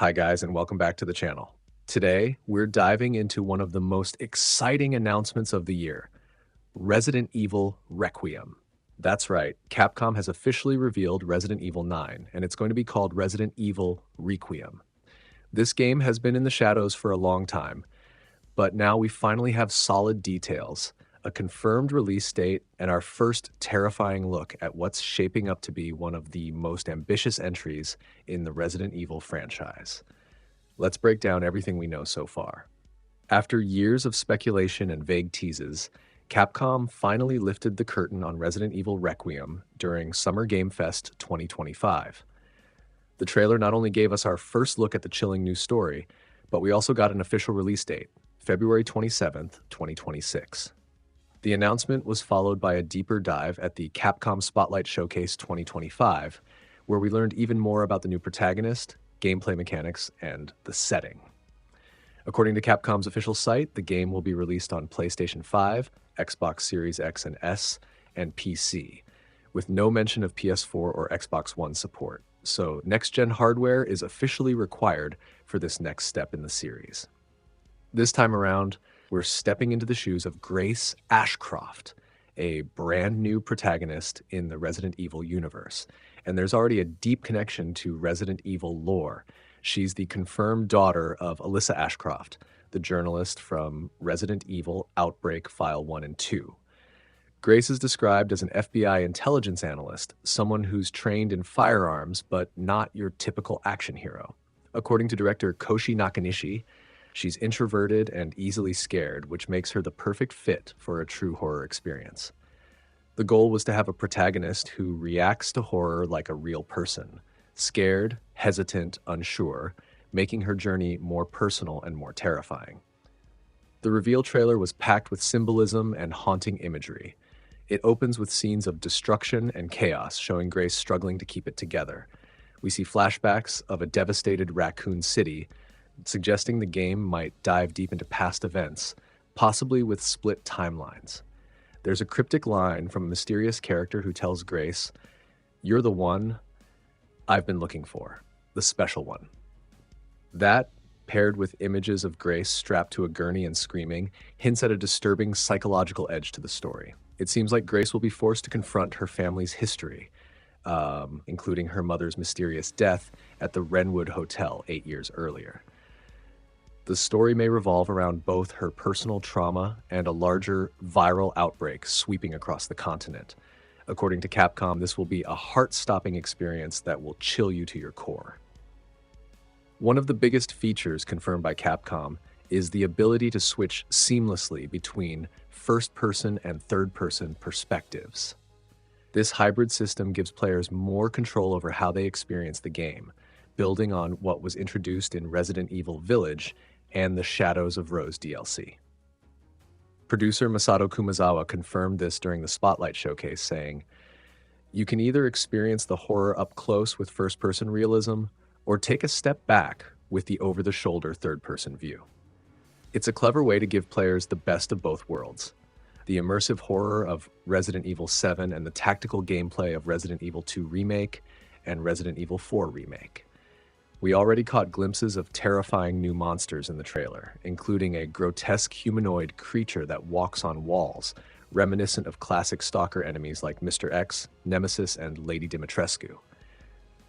Hi guys, and welcome back to the channel. Today, we're diving into one of the most exciting announcements of the year, Resident Evil Requiem. That's right, Capcom has officially revealed Resident Evil 9, and it's going to be called Resident Evil Requiem. This game has been in the shadows for a long time, but now we finally have solid details, a confirmed release date, and our first terrifying look at what's shaping up to be one of the most ambitious entries in the Resident Evil franchise. Let's break down everything we know so far. After years of speculation and vague teases, Capcom finally lifted the curtain on Resident Evil Requiem during Summer Game Fest 2025. The trailer not only gave us our first look at the chilling new story, but we also got an official release date, February 27th, 2026. The announcement was followed by a deeper dive at the Capcom Spotlight Showcase 2025, where we learned even more about the new protagonist, gameplay mechanics, and the setting. According to Capcom's official site, the game will be released on PlayStation 5, Xbox Series X and S, and PC, with no mention of PS4 or Xbox One support. So next-gen hardware is officially required for this next step in the series. This time around, we're stepping into the shoes of Grace Ashcroft, a brand new protagonist in the Resident Evil universe. And there's already a deep connection to Resident Evil lore. She's the confirmed daughter of Alyssa Ashcroft, the journalist from Resident Evil Outbreak File 1 and 2. Grace is described as an FBI intelligence analyst, someone who's trained in firearms, but not your typical action hero. According to director Koshi Nakanishi, she's introverted and easily scared, which makes her the perfect fit for a true horror experience. The goal was to have a protagonist who reacts to horror like a real person, scared, hesitant, unsure, making her journey more personal and more terrifying. The reveal trailer was packed with symbolism and haunting imagery. It opens with scenes of destruction and chaos, showing Grace struggling to keep it together. We see flashbacks of a devastated Raccoon City, suggesting the game might dive deep into past events, possibly with split timelines. There's a cryptic line from a mysterious character who tells Grace, "You're the one I've been looking for, the special one." That, paired with images of Grace strapped to a gurney and screaming, hints at a disturbing psychological edge to the story. It seems like Grace will be forced to confront her family's history, including her mother's mysterious death at the Wrenwood Hotel 8 years earlier. The story may revolve around both her personal trauma and a larger viral outbreak sweeping across the continent. According to Capcom, this will be a heart-stopping experience that will chill you to your core. One of the biggest features confirmed by Capcom is the ability to switch seamlessly between first-person and third-person perspectives. This hybrid system gives players more control over how they experience the game, building on what was introduced in Resident Evil Village and the Shadows of Rose DLC. Producer Masato Kumazawa confirmed this during the Spotlight Showcase, saying, "You can either experience the horror up close with first-person realism, or take a step back with the over-the-shoulder third-person view." It's a clever way to give players the best of both worlds. The immersive horror of Resident Evil 7 and the tactical gameplay of Resident Evil 2 Remake and Resident Evil 4 Remake. We already caught glimpses of terrifying new monsters in the trailer, including a grotesque humanoid creature that walks on walls, reminiscent of classic stalker enemies like Mr. X, Nemesis, and Lady Dimitrescu.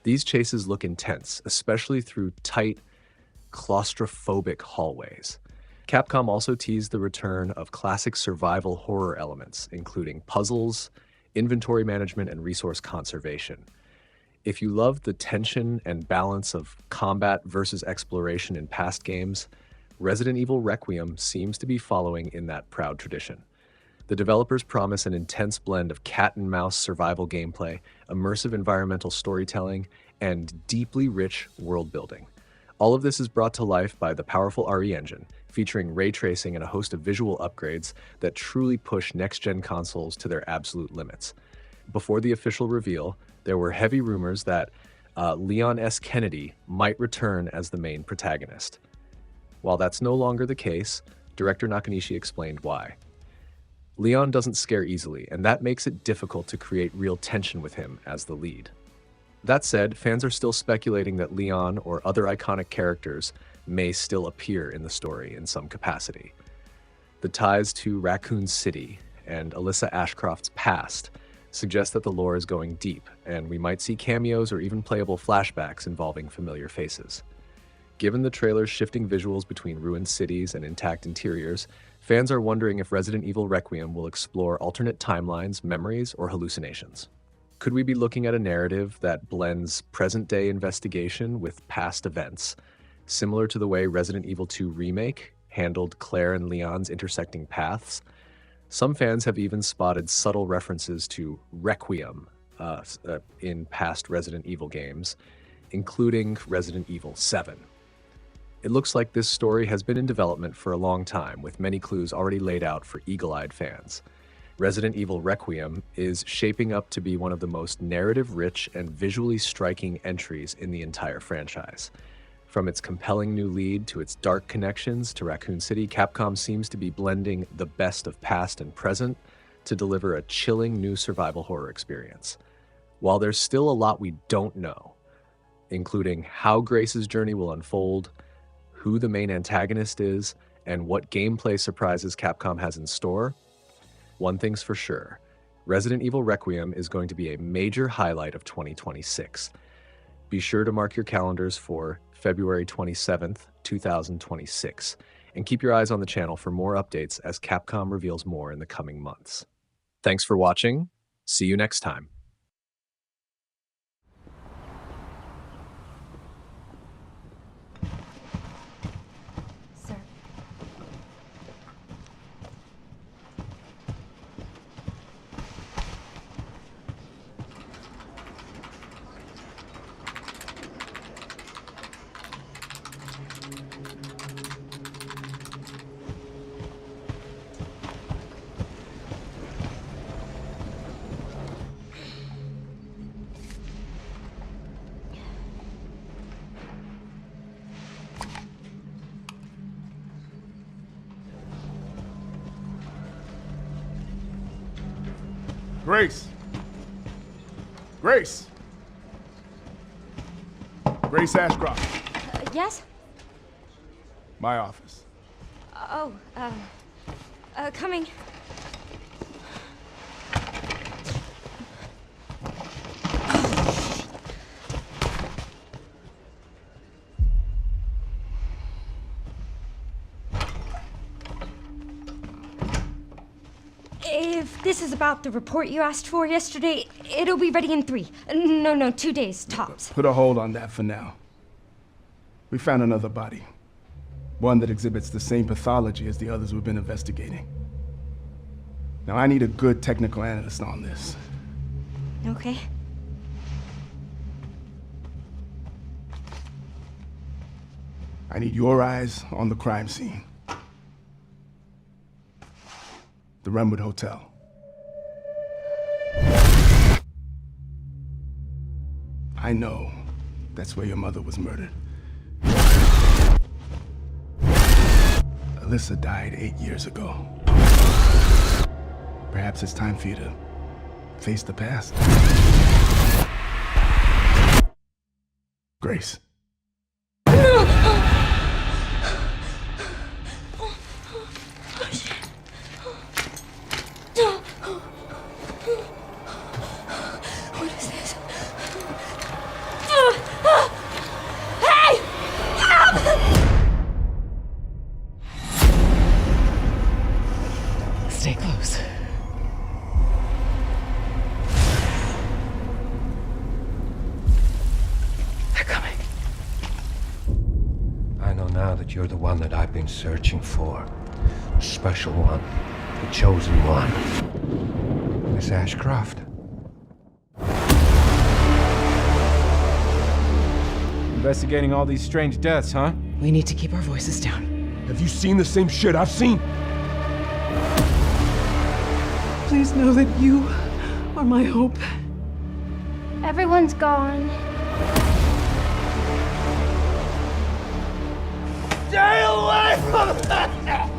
These chases look intense, especially through tight, claustrophobic hallways. Capcom also teased the return of classic survival horror elements, including puzzles, inventory management, and resource conservation. If you love the tension and balance of combat versus exploration in past games, Resident Evil Requiem seems to be following in that proud tradition. The developers promise an intense blend of cat-and-mouse survival gameplay, immersive environmental storytelling, and deeply rich world-building. All of this is brought to life by the powerful RE engine, featuring ray tracing and a host of visual upgrades that truly push next-gen consoles to their absolute limits. Before the official reveal, there were heavy rumors that Leon S. Kennedy might return as the main protagonist. While that's no longer the case, director Nakanishi explained why. Leon doesn't scare easily, and that makes it difficult to create real tension with him as the lead. That said, fans are still speculating that Leon or other iconic characters may still appear in the story in some capacity. The ties to Raccoon City and Alyssa Ashcroft's past suggest that the lore is going deep, and we might see cameos or even playable flashbacks involving familiar faces. Given the trailer's shifting visuals between ruined cities and intact interiors, fans are wondering if Resident Evil Requiem will explore alternate timelines, memories, or hallucinations. Could we be looking at a narrative that blends present-day investigation with past events, similar to the way Resident Evil 2 Remake handled Claire and Leon's intersecting paths? Some fans have even spotted subtle references to Requiem in past Resident Evil games, including Resident Evil 7. It looks like this story has been in development for a long time, with many clues already laid out for eagle-eyed fans. Resident Evil Requiem is shaping up to be one of the most narrative-rich and visually striking entries in the entire franchise. From its compelling new lead to its dark connections to Raccoon City, Capcom seems to be blending the best of past and present to deliver a chilling new survival horror experience. While there's still a lot we don't know, including how Grace's journey will unfold, who the main antagonist is, and what gameplay surprises Capcom has in store, one thing's for sure, Resident Evil Requiem is going to be a major highlight of 2026. Be sure to mark your calendars for February 27th, 2026, and keep your eyes on the channel for more updates as Capcom reveals more in the coming months. Thanks for watching. See you next time. Sir. Grace! Grace! Grace Ashcroft. Yes? My office. Oh, coming. If this is about the report you asked for yesterday, it'll be ready in 3. No, 2 days, tops. Put a hold on that for now. We found another body. One that exhibits the same pathology as the others we've been investigating. Now, I need a good technical analyst on this. Okay. I need your eyes on the crime scene. The Renwood Hotel. I know that's where your mother was murdered. Alyssa died 8 years ago. Perhaps it's time for you to face the past. Grace. What is this? Hey! Help! Stay close. They're coming. I know now that you're the one that I've been searching for. The special one. The chosen one. Miss Ashcroft. Investigating all these strange deaths, huh? We need to keep our voices down. Have you seen the same shit I've seen? Please know that you are my hope. Everyone's gone. Stay away from that!